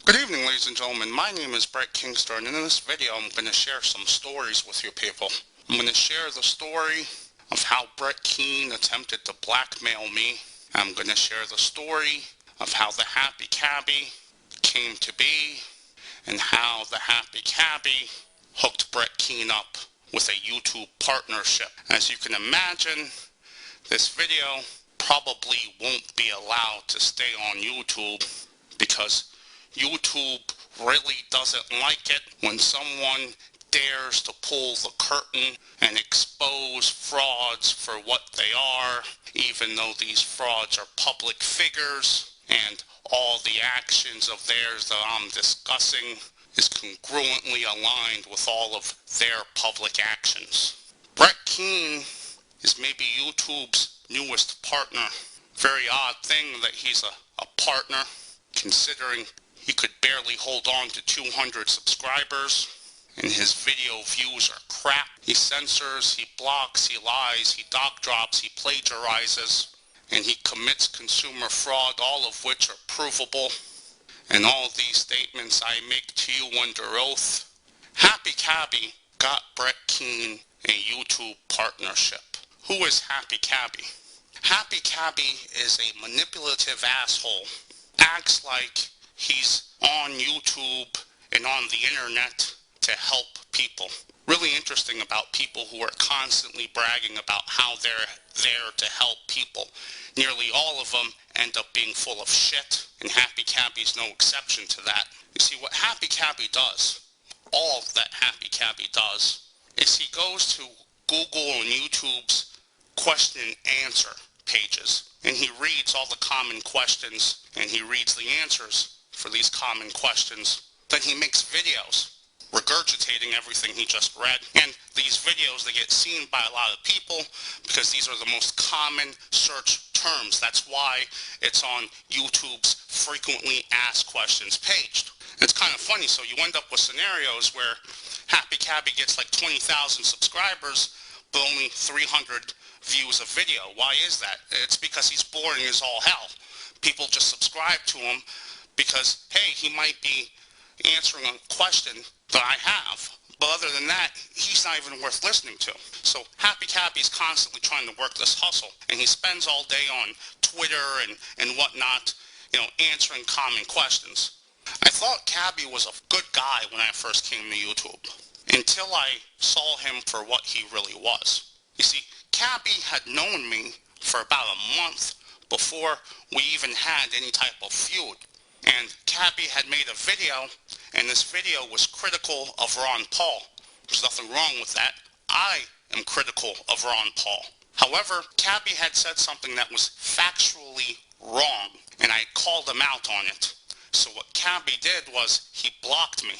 Good evening, ladies and gentlemen. My name is Brett Kingster, and in this video I'm going to share some stories with you people. I'm going to share the story of how Brett Keane attempted to blackmail me. I'm going to share the story of how the Happy Cabbie came to be, and how the Happy Cabbie hooked Brett Keane up with a YouTube partnership. As you can imagine, this video probably won't be allowed to stay on YouTube because YouTube really doesn't like it when someone dares to pull the curtain and expose frauds for what they are, even though these frauds are public figures and all the actions of theirs that I'm discussing is congruently aligned with all of their public actions. Brett Keane is maybe YouTube's newest partner. Very odd thing that he's a partner, considering he could barely hold on to 200 subscribers, and his video views are crap. He censors, he blocks, he lies, he doc drops, he plagiarizes, and he commits consumer fraud, all of which are provable. And all these statements I make to you under oath. Happy Cabbie got Brett Keane a YouTube partnership. Who is Happy Cabbie? Happy Cabbie is a manipulative asshole. Acts like he's on YouTube and on the internet to help people. Really interesting about people who are constantly bragging about how they're there to help people. Nearly all of them end up being full of shit, and Happy Cabbie's no exception to that. You see, what Happy Cabbie does, all that Happy Cabbie does, is he goes to Google and YouTube's question and answer pages, and he reads all the common questions, and he reads the answers for these common questions. Then he makes videos regurgitating everything he just read, and these videos, they get seen by a lot of people because these are the most common search terms. That's why it's on YouTube's frequently asked questions page. It's kind of funny, so you end up with scenarios where Happy Cabbie gets like 20,000 subscribers but only 300 views a video. Why is that? It's because he's boring as all hell. People just subscribe to him because, hey, he might be answering a question that I have. But other than that, he's not even worth listening to. So Happy Cabbie's constantly trying to work this hustle, and he spends all day on Twitter and whatnot, answering common questions. I thought Cabbie was a good guy when I first came to YouTube, until I saw him for what he really was. You see, Cabbie had known me for about a month before we even had any type of feud. And Cabbie had made a video, and this video was critical of Ron Paul. There's nothing wrong with that. I am critical of Ron Paul. However, Cabbie had said something that was factually wrong, and I called him out on it. So what Cabbie did was he blocked me,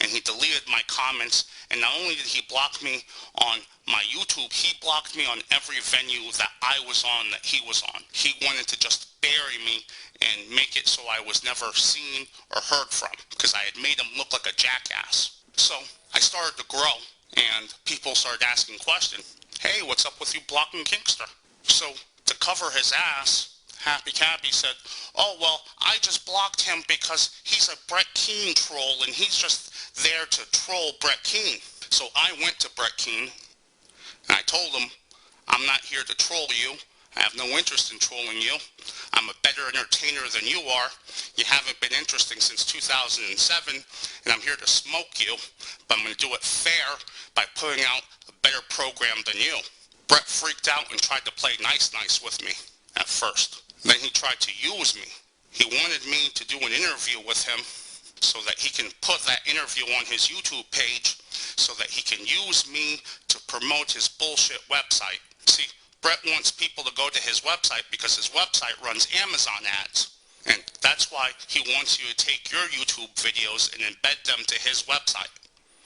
and he deleted my comments, and not only did he block me on my YouTube, he blocked me on every venue that I was on that he was on. He wanted to just bury me and make it so I was never seen or heard from, because I had made him look like a jackass. So I started to grow, and people started asking questions. Hey, what's up with you blocking Kingster? So to cover his ass, Happy Cabbie said, oh, well, I just blocked him because he's a Brett Keane troll, and he's just there to troll Brett Keane. So I went to Brett Keane, and I told him, I'm not here to troll you. I have no interest in trolling you. I'm a better entertainer than you are. You haven't been interesting since 2007, and I'm here to smoke you, but I'm going to do it fair by putting out a better program than you. Brett freaked out and tried to play nice with me at first. Then he tried to use me. He wanted me to do an interview with him so that he can put that interview on his YouTube page so that he can use me to promote his bullshit website. See, Brett wants people to go to his website because his website runs Amazon ads. And that's why he wants you to take your YouTube videos and embed them to his website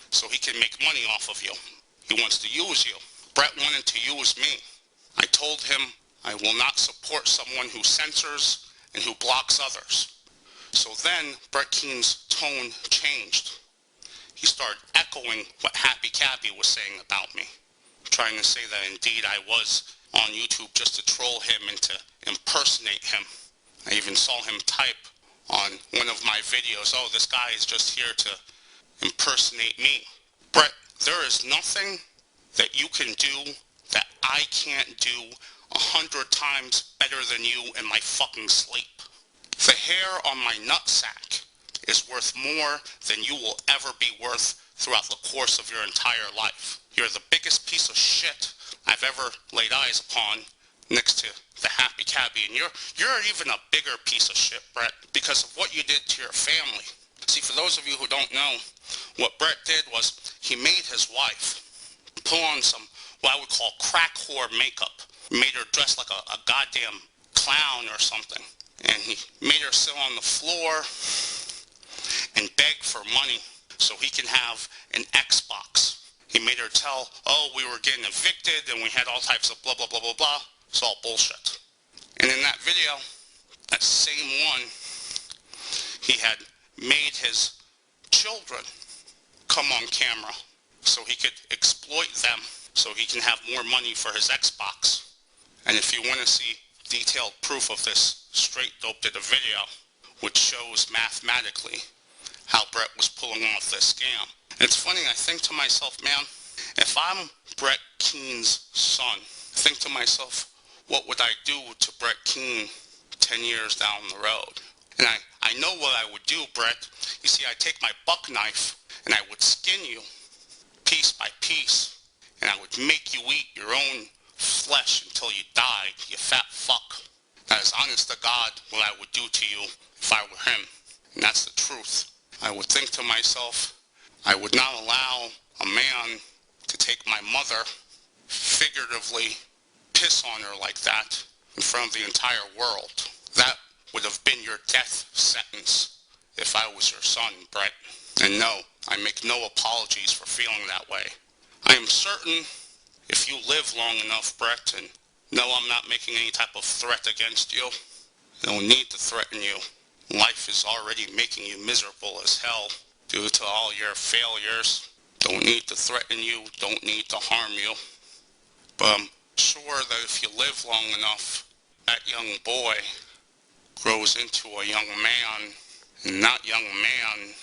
so he can make money off of you. He wants to use you. Brett wanted to use me. I told him I will not support someone who censors and who blocks others. So then Brett Keane's tone changed. He started echoing what Happy Cabbie was saying about me, trying to say that indeed I was on YouTube just to troll him and to impersonate him. I even saw him type on one of my videos, oh, this guy is just here to impersonate me. Brett, there is nothing that you can do that I can't do 100 times better than you in my fucking sleep. The hair on my nutsack is worth more than you will ever be worth throughout the course of your entire life. You're the biggest piece of shit I've ever laid eyes upon, next to the Happy Cabbie, and you're even a bigger piece of shit, Brett, because of what you did to your family. See, for those of you who don't know, what Brett did was he made his wife put on some, what I would call crack whore makeup. Made her dress like a goddamn clown or something. And he made her sit on the floor and beg for money so he can have an Xbox. He made her tell, oh, we were getting evicted and we had all types of blah, blah, blah, blah, blah. It's all bullshit. And in that video, that same one, he had made his children come on camera so he could exploit them so he can have more money for his Xbox. And if you want to see detailed proof of this, Straight Dope did a video which shows mathematically how Brett was pulling off this scam. It's funny, I think to myself, man, if I'm Brett Keane's son, I think to myself, what would I do to Brett Keane 10 years down the road? And I know what I would do, Brett. You see, I'd take my buck knife and I would skin you piece by piece, and I would make you eat your own flesh until you died, you fat fuck. That is honest to God what I would do to you if I were him. And that's the truth. I would think to myself, I would not allow a man to take my mother, figuratively piss on her like that in front of the entire world. That would have been your death sentence if I was your son, Brett. And no, I make no apologies for feeling that way. I am certain if you live long enough, Brett, and no, I'm not making any type of threat against you. I don't need to threaten you. Life is already making you miserable as hell due to all your failures. Don't need to threaten you, don't need to harm you. But I'm sure that if you live long enough, that young boy grows into a young man, and that young man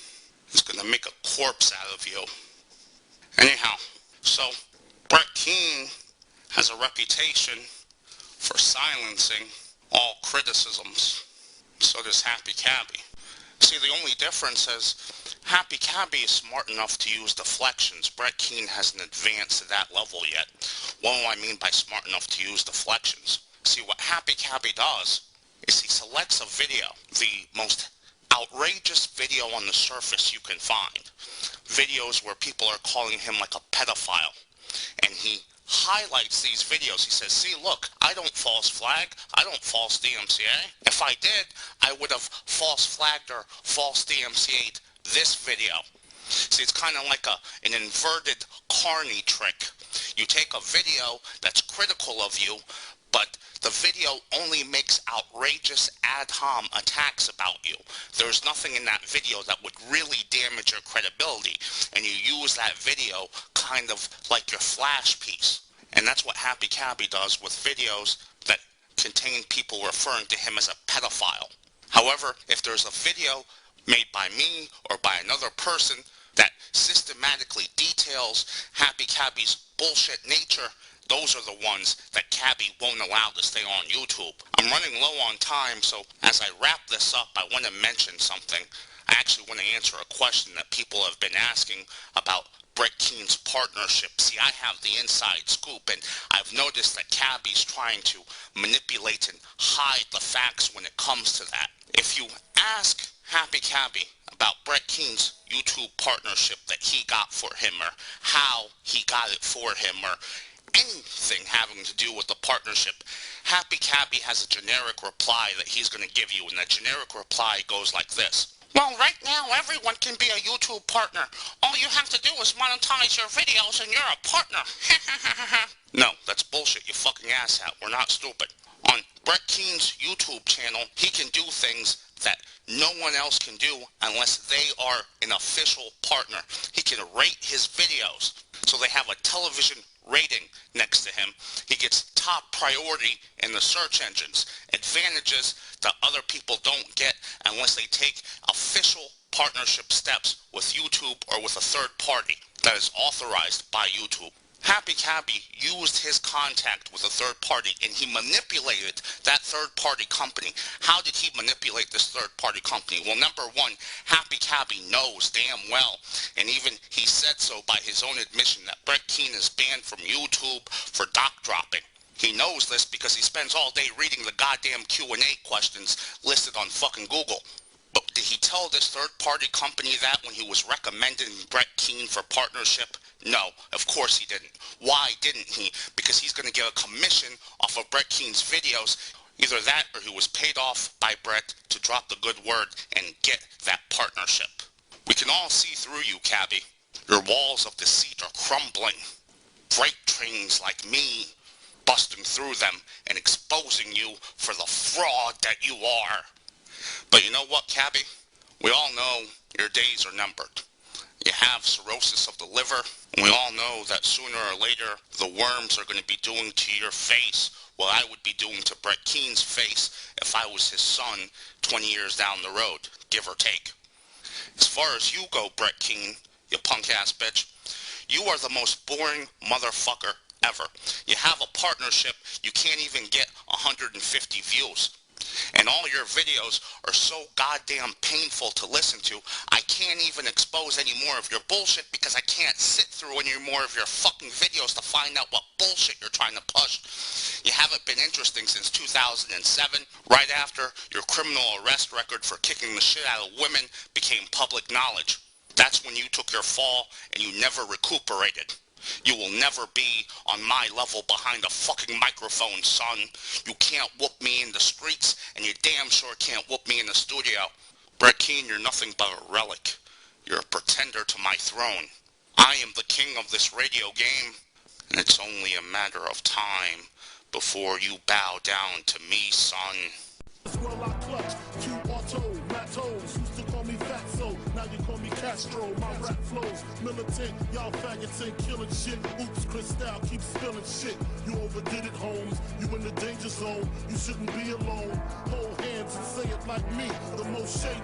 is going to make a corpse out of you. Anyhow, so Brett Keane has a reputation for silencing all criticisms. So does Happy Cabbie. See, the only difference is Happy Cabbie is smart enough to use deflections. Brett Keane hasn't advanced to that level yet. What do I mean by smart enough to use deflections? See, what Happy Cabbie does is he selects a video, the most outrageous video on the surface you can find. Videos where people are calling him like a pedophile. And he highlights these videos. He says, see, look, I don't false flag. I don't false DMCA. If I did, I would have false flagged or false DMCA'd this video. See, it's kind of like an inverted Carney trick. You take a video that's critical of you, but the video only makes outrageous ad hom attacks about you. There's nothing in that video that would really damage your credibility, and you use that video kind of like your flash piece. And that's what Happy Cabbie does with videos that contain people referring to him as a pedophile. However, if there's a video made by me or by another person that systematically details Happy Cabbie's bullshit nature, those are the ones that Cabbie won't allow to stay on YouTube. I'm running low on time, so as I wrap this up, I want to mention something. I actually want to answer a question that people have been asking about Brett Keane's partnership. See, I have the inside scoop, and I've noticed that Cabbie's trying to manipulate and hide the facts when it comes to that. If you ask Happy Cabbie about Brett Keane's YouTube partnership that he got for him, or how he got it for him, or anything having to do with the partnership, Happy Cabbie has a generic reply that he's going to give you, and that generic reply goes like this. Well, right now, everyone can be a YouTube partner. All you have to do is monetize your videos and you're a partner. No, that's bullshit, you fucking asshat. We're not stupid. On Brett Keane's YouTube channel, he can do things that no one else can do unless they are an official partner. He can rate his videos so they have a television rating next to him. He gets top priority in the search engines, advantages that other people don't get unless they take official partnership steps with YouTube or with a third party that is authorized by YouTube. Happy Cabbie used his contact with a third party and he manipulated that third party company. How did he manipulate this third party company? Well, number one, Happy Cabbie knows damn well, and even he said so by his own admission, that Brett Keane is banned from YouTube for doc dropping. He knows this because he spends all day reading the goddamn Q&A questions listed on fucking Google. But did he tell this third-party company that when he was recommending Brett Keane for partnership? No, of course he didn't. Why didn't he? Because he's going to get a commission off of Brett Keane's videos. Either that or he was paid off by Brett to drop the good word and get that partnership. We can all see through you, Cabbie. Your walls of deceit are crumbling. Freight trains like me busting through them and exposing you for the fraud that you are. But you know what, Cabbie? We all know your days are numbered. You have cirrhosis of the liver, and we all know that sooner or later the worms are going to be doing to your face what I would be doing to Brett Keane's face if I was his son 20 years down the road, give or take. As far as you go, Brett Keane, you punk-ass bitch, you are the most boring motherfucker ever. You have a partnership, you can't even get 150 views. And all your videos are so goddamn painful to listen to, I can't even expose any more of your bullshit because I can't sit through any more of your fucking videos to find out what bullshit you're trying to push. You haven't been interesting since 2007, right after your criminal arrest record for kicking the shit out of women became public knowledge. That's when you took your fall and you never recuperated. You will never be on my level behind a fucking microphone, son. You can't whoop me in the streets, and you damn sure can't whoop me in the studio. Brett Keane, you're nothing but a relic. You're a pretender to my throne. I am the king of this radio game, and it's only a matter of time before you bow down to me, son. Well, I clutch, two auto, matos, used to call me Fatso, now you call me Castro, my rap flows, militant, y'all faggots ain't killing shit, oops, Cristal, keep spilling shit, you overdid it, Holmes, you in the danger zone, you shouldn't be alone, hold hands and say it like me, the most shade,